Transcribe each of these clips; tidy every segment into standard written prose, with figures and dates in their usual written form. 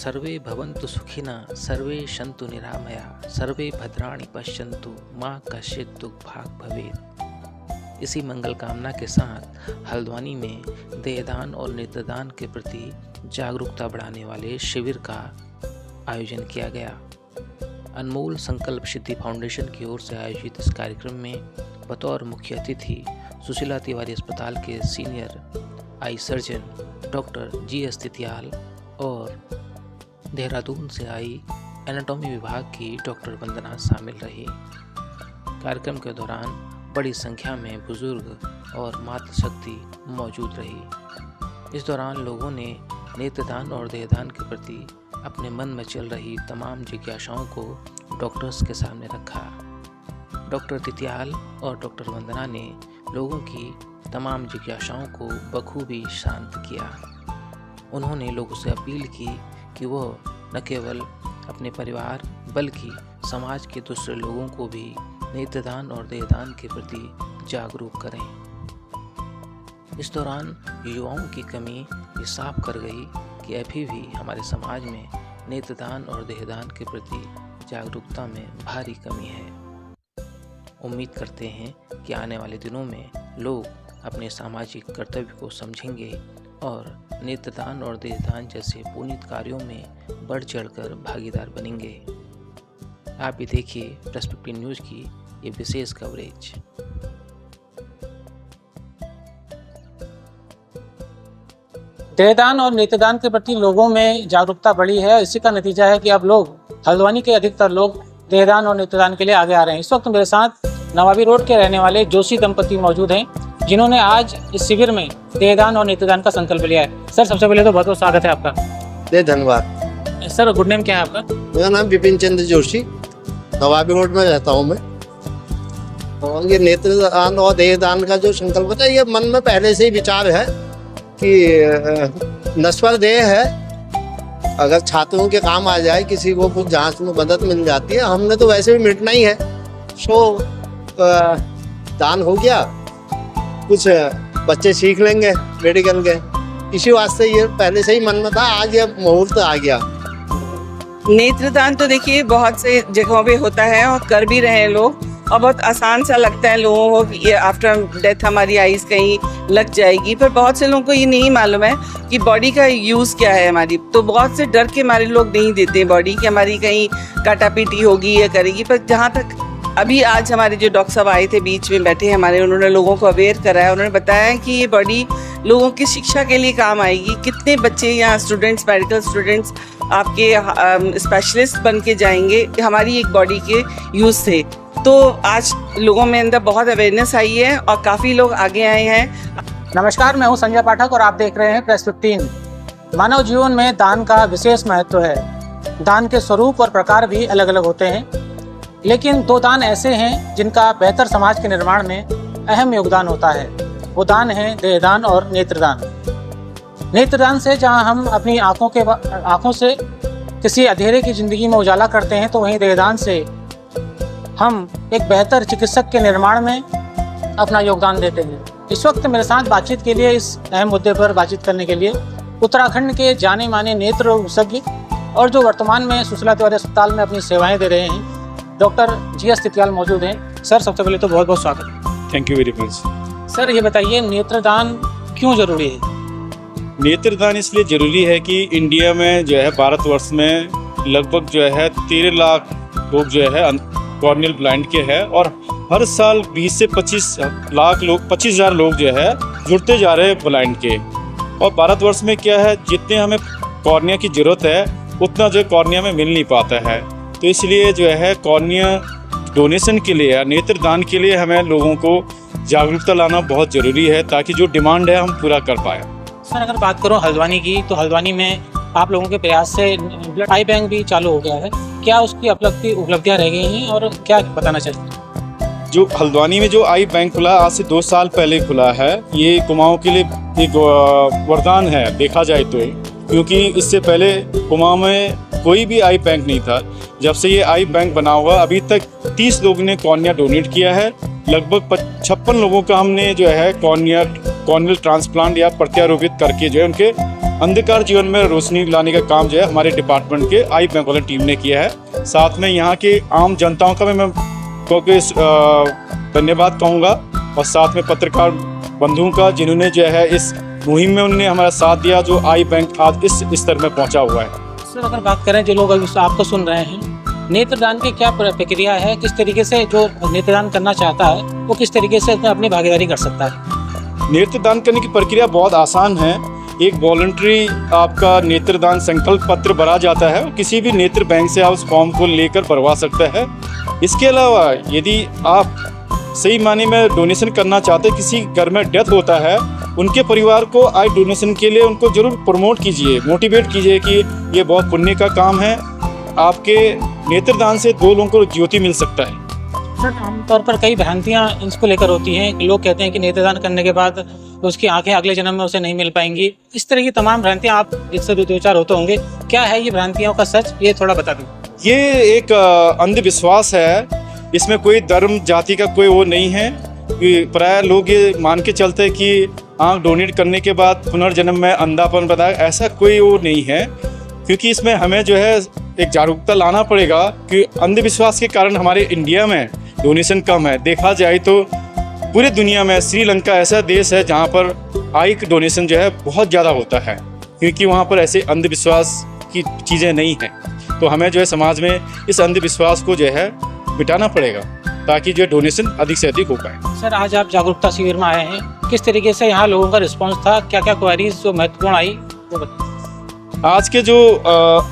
सर्वे भवन्तु सुखिनः सर्वे सन्तु निरामया सर्वे भद्राणि पश्यन्तु माँ कश्चित् दुःखभाग् भवेत्। इसी मंगल कामना के साथ हल्द्वानी में देहदान और नेत्रदान के प्रति जागरूकता बढ़ाने वाले शिविर का आयोजन किया गया। अनमोल संकल्प सिद्धि फाउंडेशन की ओर से आयोजित इस कार्यक्रम में बतौर मुख्य अतिथि सुशीला तिवारी अस्पताल के senior eye surgeon doctor GS तिथियाल और देहरादून से आई एनाटॉमी विभाग की डॉक्टर वंदना शामिल रही। कार्यक्रम के दौरान बड़ी संख्या में बुजुर्ग और मातृशक्ति मौजूद रही। इस दौरान लोगों ने नेत्रदान और देहदान के प्रति अपने मन में चल रही तमाम जिज्ञासाओं को डॉक्टर्स के सामने रखा। डॉक्टर तिथियाल और डॉक्टर वंदना ने लोगों की तमाम जिज्ञासाओं को बखूबी शांत किया। उन्होंने लोगों से अपील की कि वह न केवल अपने परिवार बल्कि समाज के दूसरे लोगों को भी नेत्रदान और देहदान के प्रति जागरूक करें। इस दौरान युवाओं की कमी ये साफ कर गई कि अभी भी हमारे समाज में नेत्रदान और देहदान के प्रति जागरूकता में भारी कमी है। उम्मीद करते हैं कि आने वाले दिनों में लोग अपने सामाजिक कर्तव्य को समझेंगे और नेत्रदान और देहदान जैसे पुनीत कार्यों में बढ़ चढ़कर भागीदार बनेंगे। आप भी देखिए पर्सपेक्टिव न्यूज़ की ये विशेष कवरेज। देहदान और नेत्रदान के प्रति लोगों में जागरूकता बढ़ी है। इसी का नतीजा है कि अब लोग हल्द्वानी के अधिकतर लोग देहदान और नेत्रदान के लिए आगे आ रहे हैं। इस वक्त मेरे साथ नवाबी रोड के रहने वाले जोशी दंपति मौजूद हैं, जिन्होंने आज इस शिविर में देहदान और नेत्रदान का संकल्प लिया है। सर, सबसे पहले तो बहुत बहुत स्वागत है आपका। धन्यवाद। सर, गुड नेम क्या है आपका? मेरा नाम विपिन चंद्र जोशी, नवाबी रोड में रहता हूँ मैं। और ये नेत्रदान और देहदान का जो संकल्प है, ये मन में पहले से ही विचार है कि नश्वर देह है, अगर छात्रों के काम आ जाए, किसी को कुछ जांच में मदद मिल जाती है, हमने तो वैसे भी मिटना ही है। सो दान हो गया, कुछ बच्चे सीख लेंगे मेडिकल के, इसी वास्ते ये पहले से ही मन में था। आज ये मुहूर्त आ गया। नेत्रदान तो देखिए बहुत से जगहों पे होता है और कर भी रहे हैं लोग, और बहुत आसान सा लगता है लोगों को कि ये आफ्टर डेथ हमारी आईज कहीं लग जाएगी, पर बहुत से लोगों को ये नहीं मालूम है कि बॉडी का यूज़ क्या है हमारी। तो बहुत से डर के हमारे लोग नहीं देते बॉडी कि हमारी कहीं काटापीटी होगी या करेगी। पर जहाँ तक अभी आज हमारे जो डॉक्टर साहब आए थे बीच में बैठे हमारे, उन्होंने लोगों को अवेयर कराया। उन्होंने बताया कि ये बॉडी लोगों की शिक्षा के लिए काम आएगी। कितने बच्चे यहाँ स्टूडेंट्स, मेडिकल स्टूडेंट्स आपके स्पेशलिस्ट बन के जाएंगे हमारी एक बॉडी के यूज़ से। तो आज लोगों में अंदर बहुत अवेयरनेस आई है और काफ़ी लोग आगे आए हैं। नमस्कार, मैं हूँ संजय पाठक और आप देख रहे हैं प्रेस 15। मानव जीवन में दान का विशेष महत्व है। दान के स्वरूप और प्रकार भी अलग अलग होते हैं, लेकिन दो दान ऐसे हैं जिनका बेहतर समाज के निर्माण में अहम योगदान होता है। वो दान है देहदान और नेत्रदान। नेत्रदान से जहां हम अपनी आँखों से किसी अंधेरे की ज़िंदगी में उजाला करते हैं, तो वहीं देहदान से हम एक बेहतर चिकित्सक के निर्माण में अपना योगदान देते हैं। इस वक्त मेरे साथ बातचीत के लिए, इस अहम मुद्दे पर बातचीत करने के लिए उत्तराखंड के जाने माने नेत्र रोग विशेषज्ञ और जो वर्तमान में सुशीला तिवारी अस्पताल में अपनी सेवाएं दे रहे हैं, डॉक्टर GS तिथियाल मौजूद हैं। सर, सबसे पहले तो बहुत बहुत स्वागत। Thank you very much. Sir, ये बताइए नेत्रदान क्यों जरूरी है? नेत्रदान इसलिए जरूरी है कि इंडिया में जो है भारतवर्ष में लगभग जो है 13 लाख लोग जो है कॉर्नियल ब्लाइंड के हैं, और हर साल 20 से 25 लाख लोग, 25,000 लोग जो है जुड़ते जा रहे हैं ब्लाइंड के। और भारतवर्ष में क्या है, जितने हमें कॉर्निया की ज़रूरत है उतना जो कॉर्निया में मिल नहीं पाता है। तो इसलिए जो है कॉर्निया डोनेशन के लिए या नेत्रदान के लिए हमें लोगों को जागरूकता लाना बहुत ज़रूरी है, ताकि जो डिमांड है हम पूरा कर पाएँ। सर, अगर बात करो हल्द्वानी की, तो हल्द्वानी में आप लोगों के प्रयास से ब्लड आई बैंक भी चालू हो गया है। क्या उसकी उपलब्धियाँ रह गई हैं और क्या बताना चाहिए? जो हल्द्वानी में जो आई बैंक खुला आज से 2 साल पहले खुला है, ये कुमाऊँ के लिए एक वरदान है देखा जाए तो, क्योंकि इससे पहले कुमाऊँ में कोई भी आई बैंक नहीं था। जब से ये आई बैंक बना हुआ, अभी तक 30 लोगों ने कॉर्निया डोनेट किया है। लगभग 56 लोगों का हमने जो है कॉर्नियल ट्रांसप्लांट या प्रत्यारोपित करके जो है उनके अंधकार जीवन में रोशनी लाने का काम जो है हमारे डिपार्टमेंट के आई बैंक वाले टीम ने किया है। साथ में यहाँ के आम जनताओं का मैं क्योंकि धन्यवाद कहूँगा, और साथ में पत्रकार बंधुओं का जिन्होंने जो है इस मुहिम में उन्होंने हमारा साथ दिया, जो आई बैंक आज इस स्तर में पहुँचा हुआ है। सर अगर बात करें जो लोग अभी आपको सुन रहे हैं, नेत्रदान की क्या प्रक्रिया है, किस तरीके से जो नेत्रदान करना चाहता है वो किस तरीके से अपनी भागीदारी कर सकता है? नेत्रदान करने की प्रक्रिया बहुत आसान है। एक वॉलंटरी आपका नेत्रदान संकल्प पत्र भरा जाता है, किसी भी नेत्र बैंक से आप उस फॉर्म को लेकर भरवा सकते हैं। इसके अलावा यदि आप सही मायने में डोनेशन करना चाहते हैं, किसी घर में डेथ होता है, उनके परिवार को आई डोनेशन के लिए उनको जरूर प्रमोट कीजिए, मोटिवेट कीजिए कि ये बहुत पुण्य का काम है। आपके नेत्रदान से 2 लोगों को ज्योति मिल सकता है। सर आमतौर पर कई भ्रांतियाँ इसको लेकर होती हैं। लोग कहते हैं कि नेत्रदान करने के बाद उसकी आंखें अगले जन्म में उसे नहीं मिल पाएंगी। इस तरह की तमाम भ्रांतियाँ आप जिससे 2-4 होते होंगे, क्या है ये भ्रांतियों का सच, ये थोड़ा बता दो। ये एक अंधविश्वास है, इसमें कोई धर्म जाति का कोई वो नहीं है। प्राय लोग ये मान के चलते हैं कि आँख डोनेट करने के बाद पुनर्जन्म में अंधापन बता, ऐसा कोई वो नहीं है। क्योंकि इसमें हमें जो है एक जागरूकता लाना पड़ेगा कि अंधविश्वास के कारण हमारे इंडिया में डोनेशन कम है। देखा जाए तो पूरी दुनिया में श्रीलंका ऐसा देश है जहाँ पर आई डोनेशन जो है बहुत ज़्यादा होता है, क्योंकि वहाँ पर ऐसे अंधविश्वास की चीज़ें नहीं हैं। तो हमें जो है समाज में इस अंधविश्वास को जो है मिटाना पड़ेगा, ताकि जो डोनेशन अधिक से अधिक हो पाए। सर आज आप जागरूकता शिविर में आए हैं, किस तरीके से यहाँ लोगों का रिस्पॉन्स था, क्या क्या क्वेरीज जो महत्वपूर्ण आई वो बताइए। आज के जो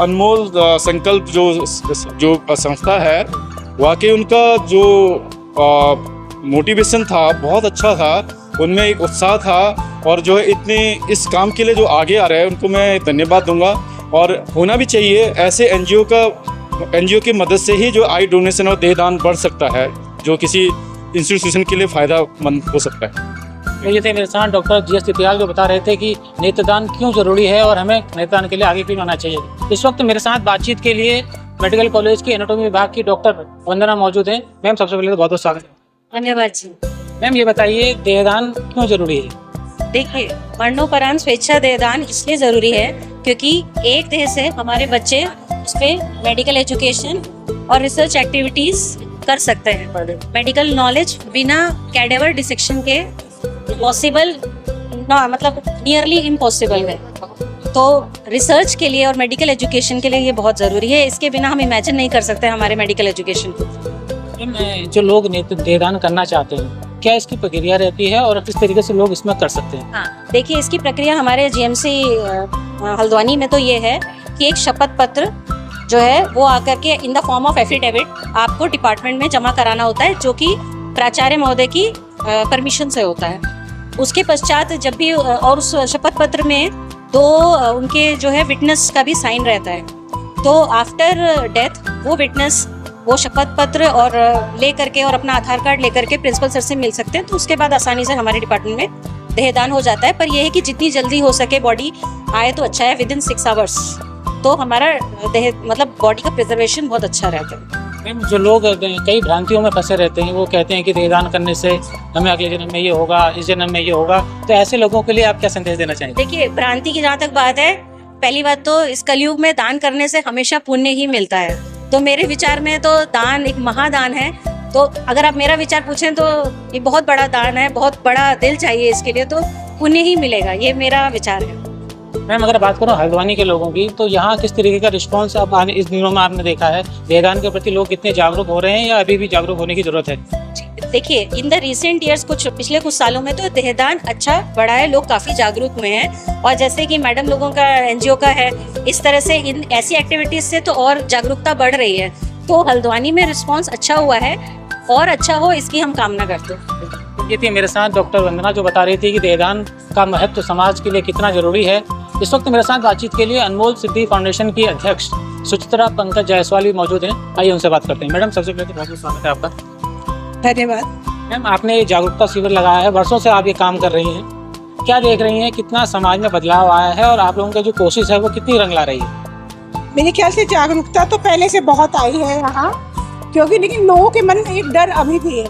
अनमोल संकल्प जो संस्था है, वाकई उनका जो मोटिवेशन था बहुत अच्छा था, उनमें एक उत्साह था, और जो है इतने इस काम के लिए जो आगे आ रहे हैं उनको मैं धन्यवाद दूंगा। और होना भी चाहिए, ऐसे एनजीओ की मदद से ही जो आई डोनेशन और देहदान बढ़ सकता है, जो किसी इंस्टीट्यूशन के लिए फ़ायदामंद हो सकता है। ये थे मेरे साथ डॉक्टर GS तितियाल, जो बता रहे थे कि नेत्रदान क्यों जरूरी है और हमें नेत्रदान के लिए आगे क्यों आना चाहिए। इस वक्त मेरे साथ बातचीत के लिए मेडिकल कॉलेज की एनाटॉमी विभाग की डॉक्टर वंदना मौजूद हैं। मैम सबसे पहले तो बहुत बहुत स्वागत है। धन्यवाद जी। मैम ये बताइए देहदान क्यों जरूरी है? देखिए, मरणोपरांत स्वेच्छा देहदान इसलिए जरूरी है क्योंकि एक देह से हमारे बच्चे उस पर मेडिकल एजुकेशन और रिसर्च एक्टिविटीज कर सकते हैं। मेडिकल नॉलेज बिना कैडेवर डिसेक्शन के पॉसिबल ना, मतलब नियरली इम्पॉसिबल है। तो रिसर्च के लिए और मेडिकल एजुकेशन के लिए ये बहुत ज़रूरी है। इसके बिना हम इमेजिन नहीं कर सकते हमारे मेडिकल एजुकेशन को। जो लोग देहदान करना चाहते हैं, क्या इसकी प्रक्रिया रहती है और किस तरीके से लोग इसमें कर सकते हैं? हाँ, देखिए इसकी प्रक्रिया हमारे GMC हल्द्वानी में तो ये है कि एक शपथ पत्र जो है वो आकर के in the form of affidavit आपको डिपार्टमेंट में जमा कराना होता है, जो कि प्राचार्य महोदय की परमिशन से होता है। उसके पश्चात जब भी और उस शपथ पत्र में 2 उनके जो है विटनेस का भी साइन रहता है। तो आफ्टर डेथ वो विटनेस वो शपथ पत्र और ले करके और अपना आधार कार्ड लेकर के प्रिंसिपल सर से मिल सकते हैं। तो उसके बाद आसानी से हमारे डिपार्टमेंट में देहदान हो जाता है। पर यह है कि जितनी जल्दी हो सके बॉडी आए तो अच्छा है, विदिन 6 आवर्स, तो हमारा मतलब बॉडी का प्रिजर्वेशन बहुत अच्छा रहता है। मैम जो लोग कई भ्रांतियों में फंसे रहते हैं, वो कहते हैं कि देहदान करने से हमें अगले जन्म में ये होगा, इस जन्म में ये होगा, तो ऐसे लोगों के लिए आप क्या संदेश देना चाहेंगे? देखिए, भ्रांति की जहाँ तक बात है, पहली बात तो इस कलयुग में दान करने से हमेशा पुण्य ही मिलता है। तो मेरे विचार में तो दान एक महादान है। तो अगर आप मेरा विचार पूछें तो ये बहुत बड़ा दान है, बहुत बड़ा दिल चाहिए इसके लिए, तो पुण्य ही मिलेगा, ये मेरा विचार है। मैम अगर बात करो हल्द्वानी के लोगों की, तो यहाँ किस तरीके का रिस्पांस अब इस दिनों में आपने देखा है? देहदान के प्रति लोग कितने जागरूक हो रहे हैं या अभी भी जागरूक होने की जरूरत है? देखिए, इन द रिसेंट ईयर्स पिछले कुछ सालों में तो देहदान अच्छा बढ़ा है, लोग काफ़ी जागरूक हुए हैं। और जैसे कि मैडम लोगों का NGO का है, इस तरह से इन ऐसी एक्टिविटीज़ से तो और जागरूकता बढ़ रही है। तो हल्द्वानी में रिस्पांस अच्छा हुआ है और अच्छा हो, इसकी हम कामना करते हैं। ये थी मेरे साथ डॉक्टर वंदना, जो बता रही थी कि देहदान का महत्व समाज के लिए कितना जरूरी है। इस वक्त मेरे साथ बातचीत के लिए अनमोल सिद्धि फाउंडेशन की अध्यक्ष सुचित्रा पंकज जायसवाल भी मौजूद हैं। आइए उनसे बात करते हैं। मैडम सबसे पहले तो बहुत बहुत स्वागत है आपका। धन्यवाद। मैम आपने ये जागरूकता शिविर लगाया है, वर्षों से आप ये काम कर रही हैं, क्या देख रही हैं कितना समाज में बदलाव आया है और आप लोगों की जो कोशिश है वो कितनी रंग ला रही है? मेरे ख्याल से जागरूकता तो पहले से बहुत आई है यहाँ, क्योंकि लेकिन लोगों के मन में एक डर अभी भी है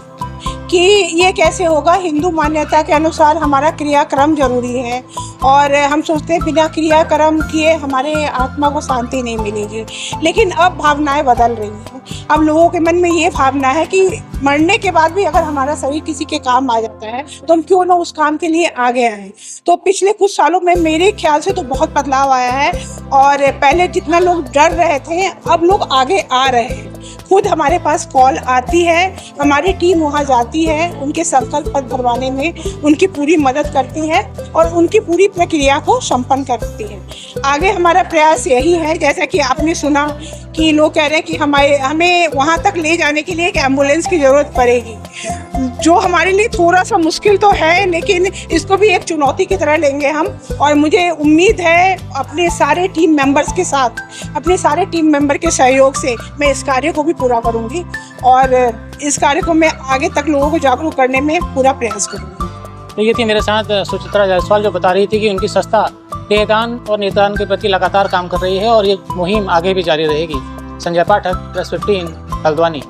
कि ये कैसे होगा। हिंदू मान्यता के अनुसार हमारा क्रियाक्रम जरूरी है और हम सोचते हैं बिना क्रियाक्रम किए हमारे आत्मा को शांति नहीं मिलेगी। लेकिन अब भावनाएं बदल रही हैं। अब लोगों के मन में ये भावना है कि मरने के बाद भी अगर हमारा शरीर किसी के काम आ जाता है तो हम क्यों ना उस काम के लिए आगे आए। तो पिछले कुछ सालों में मेरे ख्याल से तो बहुत बदलाव आया है और पहले जितना लोग डर रहे थे अब लोग आगे आ रहे हैं। खुद हमारे पास कॉल आती है, हमारी टीम वहाँ जाती है, उनके संकल्प पत्र भरवाने में उनकी पूरी मदद करती है और उनकी पूरी प्रक्रिया को संपन्न करती है। आगे हमारा प्रयास यही है, जैसा कि आपने सुना कि लोग कह रहे हैं कि हमें वहाँ तक ले जाने के लिए एक एम्बुलेंस की ज़रूरत पड़ेगी, जो हमारे लिए थोड़ा सा मुश्किल तो है, लेकिन इसको भी एक चुनौती की तरह लेंगे हम। और मुझे उम्मीद है अपने सारे टीम मेंबर्स के साथ, अपने सारे टीम मेंबर के सहयोग से मैं इस कार्य को भी पूरा करूंगी और इस कार्य को मैं आगे तक लोगों को जागरूक करने में पूरा प्रयास करूंगी। तो ये थी मेरे साथ सुचित्रा जायसवाल, जो बता रही थी कि उनकी संस्था देहदान और नेत्रदान के प्रति लगातार काम कर रही है और ये मुहिम आगे भी जारी रहेगी। संजय पाठक, प्रेस 15, हल्द्वानी।